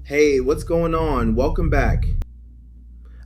Hey, what's going on? Welcome back.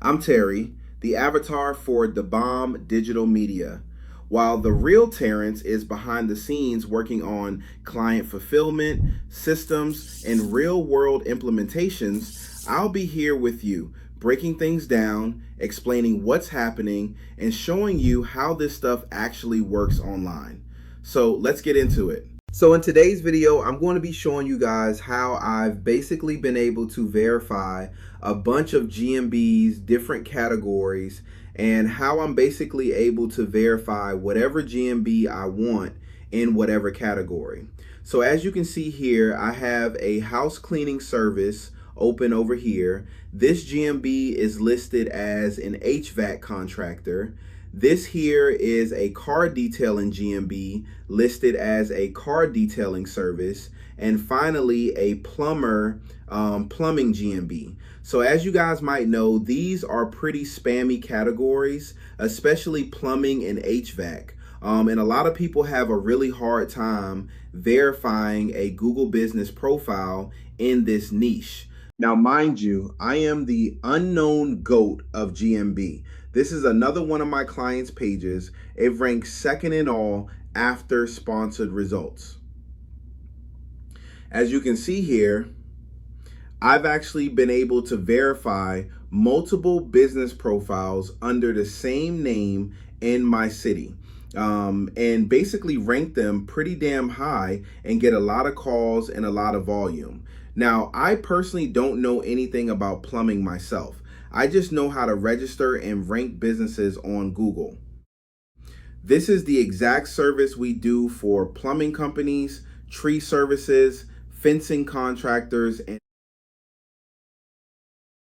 I'm Terry, the avatar for DahBahm Digital Media, while the real Terrence is behind the scenes working on client fulfillment, systems, and real world implementations. I'll be here with you, breaking things down, explaining what's happening, and showing you how this stuff actually works online. So let's get into it. So in today's video, I'm going to be showing you guys how I've basically been able to verify a bunch of GMBs, different categories, and how I'm basically able to verify whatever GMB I want in whatever category. So as you can see here, I have a house cleaning service open over here. This GMB is listed as an HVAC contractor. This here is a car detailing GMB listed as a car detailing service. And finally, a plumber plumbing GMB. So as you guys might know, these are pretty spammy categories, especially plumbing and HVAC. And a lot of people have a really hard time verifying a Google business profile in this niche. Now, mind you, I am the unknown GOAT of GMB. This is another one of my clients' pages. It ranks second in all after sponsored results. As you can see here, I've actually been able to verify multiple business profiles under the same name in my city. And basically rank them pretty damn high and get a lot of calls and a lot of volume. Now, I personally don't know anything about plumbing myself. I just know how to register and rank businesses on Google. This is the exact service we do for plumbing companies, tree services, fencing contractors, and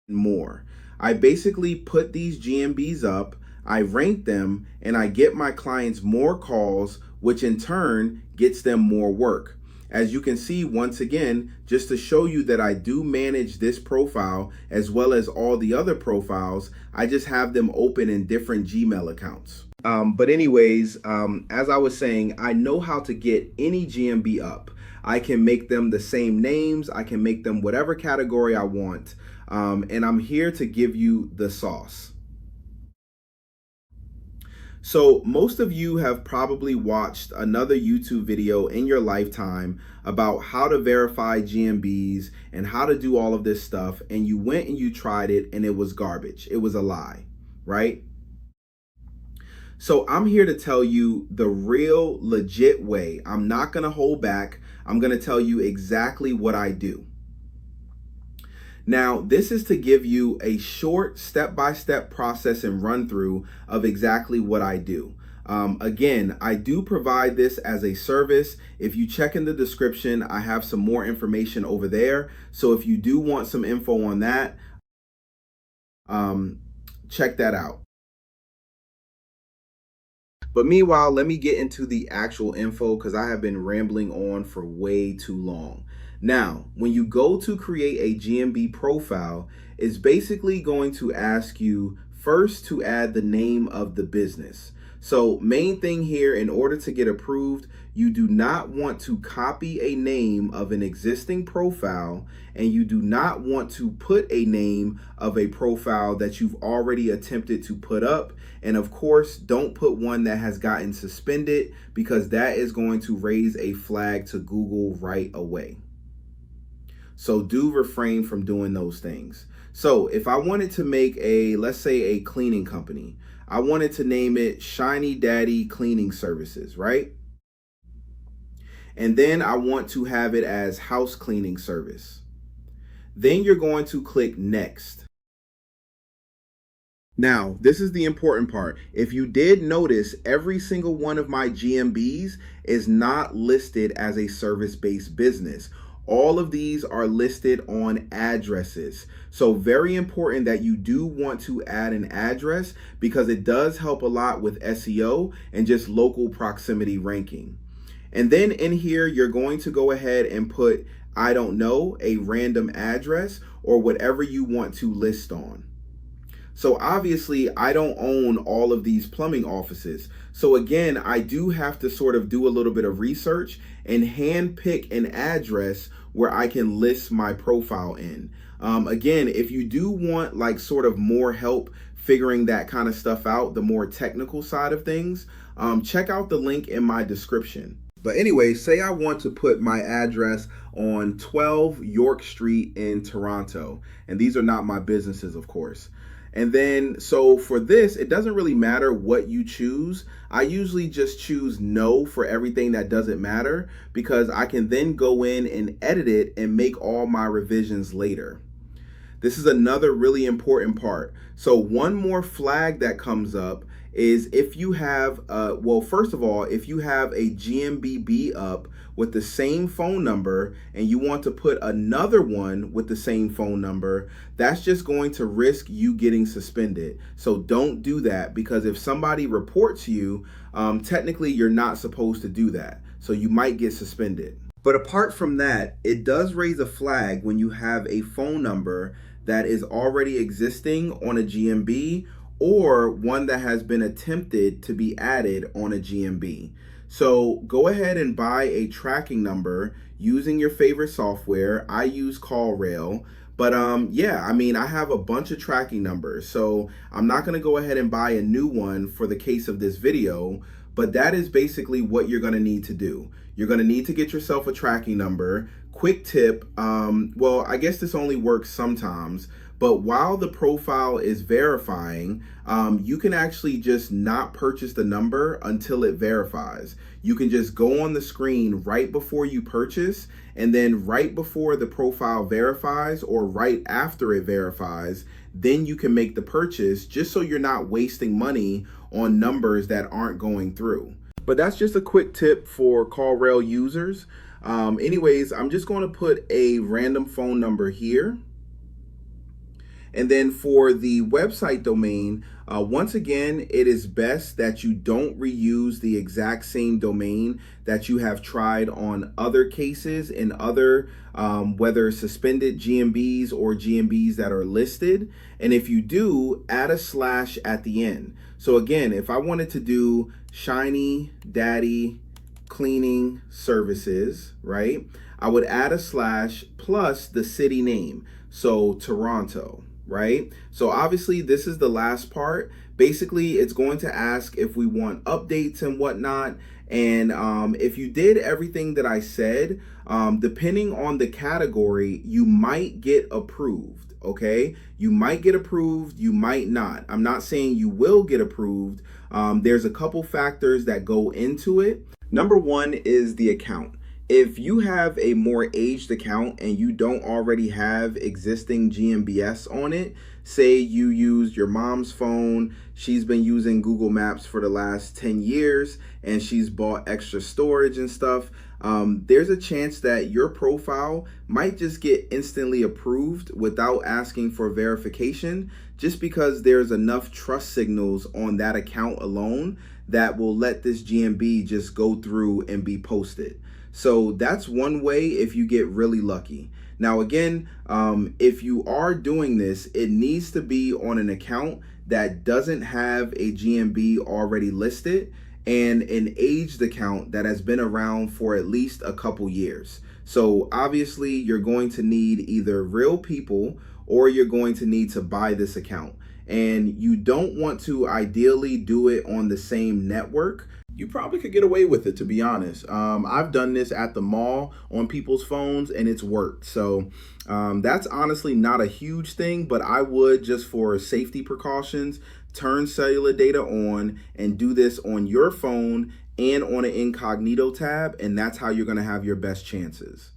more. I basically put these GMBs up, I rank them, and I get my clients more calls, which in turn gets them more work. As you can see, once again, just to show you that I do manage this profile as well as all the other profiles, I just have them open in different Gmail accounts. But anyways, as I was saying, I know how to get any GMB up. I can make them the same names. I can make them whatever category I want. And I'm here to give you the sauce. So most of you have probably watched another YouTube video in your lifetime about how to verify GMBs and how to do all of this stuff, and you went and you tried it and it was garbage. It was a lie, right? So I'm here to tell you the real legit way. I'm not going to hold back. I'm going to tell you exactly what I do. Now, this is to give you a short step-by-step process and run through of exactly what I do. Again, I do provide this as a service. If you check in the description, I have some more information over there. So if you do want some info on that, check that out. But meanwhile, let me get into the actual info because I have been rambling on for way too long. Now, when you go to create a GMB profile, it's basically going to ask you first to add the name of the business. So main thing here, in order to get approved, you do not want to copy a name of an existing profile, and you do not want to put a name of a profile that you've already attempted to put up. And of course, don't put one that has gotten suspended, because that is going to raise a flag to Google right away. So do refrain from doing those things. So if I wanted to make a, let's say a cleaning company, I wanted to name it Shiny Daddy Cleaning Services, right? And then I want to have it as house cleaning service. Then you're going to click next. Now, this is the important part. If you did notice, every single one of my GMBs is not listed as a service-based business. All of these are listed on addresses. So very important that you do want to add an address, because it does help a lot with SEO and just local proximity ranking. And then in here, you're going to go ahead and put, I don't know, a random address or whatever you want to list on. So obviously I don't own all of these plumbing offices. So again, I do have to sort of do a little bit of research and hand pick an address where I can list my profile in. Again, if you do want like sort of more help figuring that kind of stuff out, the more technical side of things, check out the link in my description. But anyway, say I want to put my address on 12 York Street in Toronto. And these are not my businesses, of course. And then, so for this, it doesn't really matter what you choose. I usually just choose no for everything that doesn't matter, because I can then go in and edit it and make all my revisions later. This is another really important part. So one more flag that comes up is if you have, well, first of all, if you have a GMBB up with the same phone number and you want to put another one with the same phone number, that's just going to risk you getting suspended. So don't do that, because if somebody reports you, technically you're not supposed to do that. So you might get suspended. But apart from that, it does raise a flag when you have a phone number that is already existing on a GMB, or one that has been attempted to be added on a GMB. So go ahead and buy a tracking number using your favorite software. I use CallRail, but yeah, I mean, I have a bunch of tracking numbers, so I'm not gonna go ahead and buy a new one for the case of this video, but that is basically what you're gonna need to do. You're gonna need to get yourself a tracking number. Quick tip, well, I guess this only works sometimes, but while the profile is verifying, you can actually just not purchase the number until it verifies. You can just go on the screen right before you purchase, and then right before the profile verifies or right after it verifies, then you can make the purchase, just so you're not wasting money on numbers that aren't going through. But that's just a quick tip for CallRail users. Anyways, I'm just going to put a random phone number here. And then for the website domain, once again, it is best that you don't reuse the exact same domain that you have tried on other cases in other, whether suspended GMBs or GMBs that are listed. And if you do, add a slash at the end. So again, if I wanted to do Shiny Daddy Cleaning Services, right, I would add a slash plus the city name. So Toronto. Right? So obviously this is the last part. Basically, it's going to ask if we want updates and whatnot. And if you did everything that I said, depending on the category, you might get approved. Okay? You might get approved, you might not. I'm not saying you will get approved. There's a couple factors that go into it. Number one is the account. If you have a more aged account and you don't already have existing GMBS on it, say you used your mom's phone, she's been using Google Maps for the last 10 years, and she's bought extra storage and stuff, there's a chance that your profile might just get instantly approved without asking for verification, just because there's enough trust signals on that account alone that will let this GMB just go through and be posted. So that's one way if you get really lucky. Now again, if you are doing this, it needs to be on an account that doesn't have a GMB already listed and an aged account that has been around for at least a couple years. So obviously you're going to need either real people or you're going to need to buy this account. And you don't want to ideally do it on the same network. You probably could get away with it, to be honest. I've done this at the mall on people's phones and it's worked. So that's honestly not a huge thing, but I would, just for safety precautions, turn cellular data on and do this on your phone and on an incognito tab. And that's how you're going to have your best chances.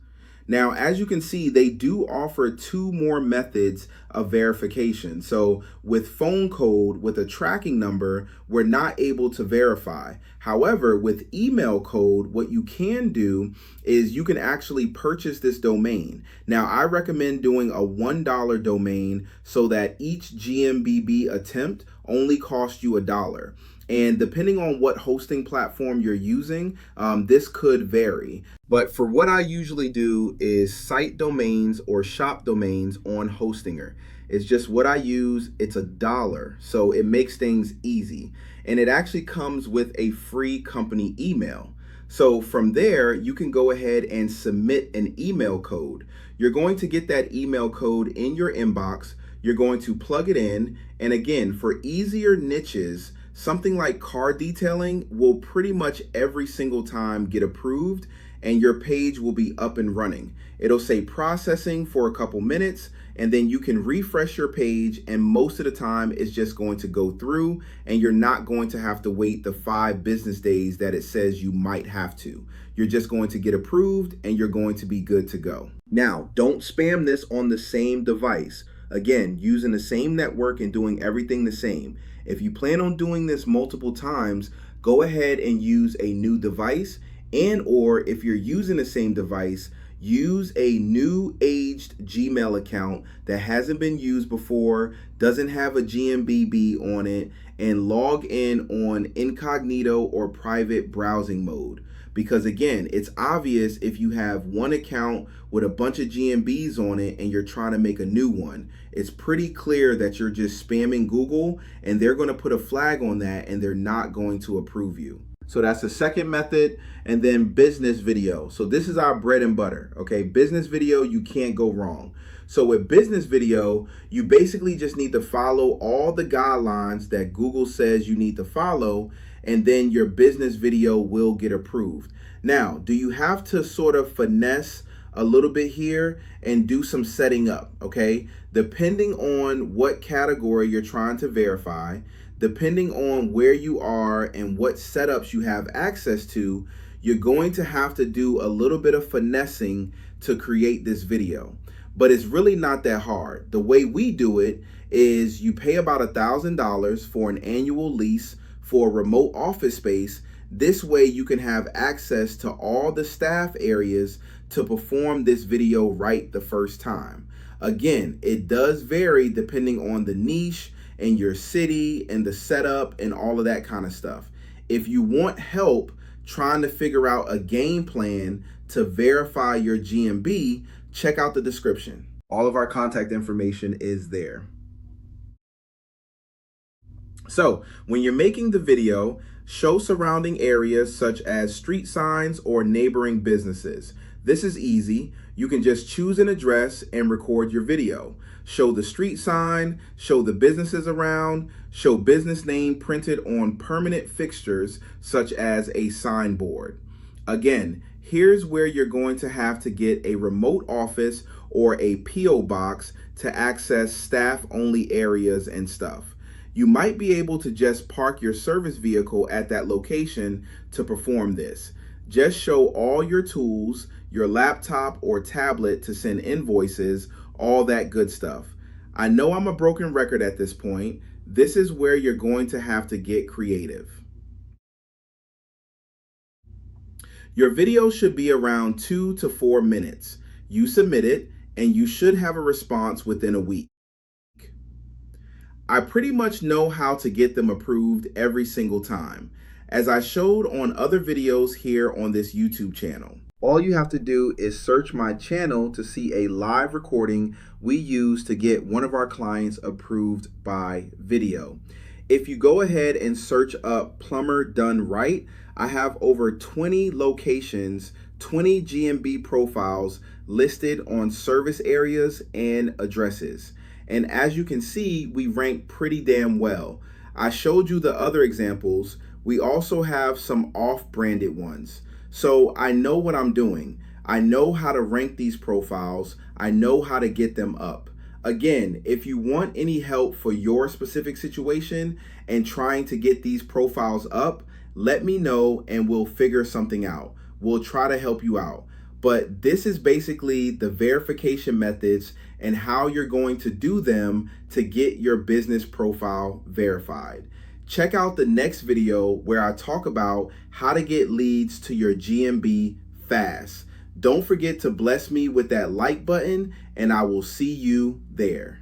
Now, as you can see, they do offer 2 more methods of verification. So with phone code, with a tracking number, we're not able to verify. However, with email code, what you can do is you can actually purchase this domain. Now, I recommend doing a $1 domain so that each GMBB attempt only costs you $1. And depending on what hosting platform you're using, this could vary. But for what I usually do is site domains or shop domains on Hostinger. It's just what I use. It's $1, so it makes things easy. And it actually comes with a free company email. So from there, you can go ahead and submit an email code. You're going to get that email code in your inbox. You're going to plug it in. And again, for easier niches, something like car detailing will pretty much every single time get approved and your page will be up and running. It'll say processing for a couple minutes, and then you can refresh your page, and most of the time it's just going to go through and you're not going to have to wait the 5 business days that it says you might have to. You're just going to get approved and you're going to be good to go. Now, don't spam this on the same device. Again, using the same network and doing everything the same. If you plan on doing this multiple times, go ahead and use a new device, and or if you're using the same device, use a new aged Gmail account that hasn't been used before, doesn't have a GMBB on it, and log in on incognito or private browsing mode. Because again, it's obvious if you have one account with a bunch of GMBs on it and you're trying to make a new one. It's pretty clear that you're just spamming Google, and they're going to put a flag on that and they're not going to approve you. So that's the second method. And then business video. So this is our bread and butter, okay? Business video, you can't go wrong. So with business video, you basically just need to follow all the guidelines that Google says you need to follow, and then your business video will get approved. Now, do you have to sort of finesse a little bit here and do some setting up, okay? Depending on what category you're trying to verify, depending on where you are and what setups you have access to, you're going to have to do a little bit of finessing to create this video. But it's really not that hard. The way we do it is you pay about $1,000 for an annual lease for a remote office space. This way you can have access to all the staff areas to perform this video right the first time. Again, it does vary depending on the niche and your city and the setup and all of that kind of stuff. If you want help trying to figure out a game plan to verify your GMB, check out the description. All of our contact information is there. So when you're making the video, show surrounding areas such as street signs or neighboring businesses. This is easy. You can just choose an address and record your video. Show the street sign, show the businesses around, show business name printed on permanent fixtures such as a signboard. Again, here's where you're going to have to get a remote office or a PO box to access staff-only areas and stuff. You might be able to just park your service vehicle at that location to perform this. Just show all your tools, your laptop or tablet to send invoices, all that good stuff. I know I'm a broken record at this point. This is where you're going to have to get creative. Your video should be around 2 to 4 minutes. You submit it and you should have a response within a week. I pretty much know how to get them approved every single time, as I showed on other videos here on this YouTube channel. All you have to do is search my channel to see a live recording we use to get one of our clients approved by video. If you go ahead and search up Plumber Done Right, I have over 20 locations, 20 GMB profiles listed on service areas and addresses. And as you can see, we rank pretty damn well. I showed you the other examples. We also have some off-branded ones. So I know what I'm doing. I know how to rank these profiles. I know how to get them up. Again, if you want any help for your specific situation and trying to get these profiles up, let me know and we'll figure something out. We'll try to help you out. But this is basically the verification methods and how you're going to do them to get your business profile verified. Check out the next video where I talk about how to get leads to your GMB fast. Don't forget to bless me with that like button, and I will see you there.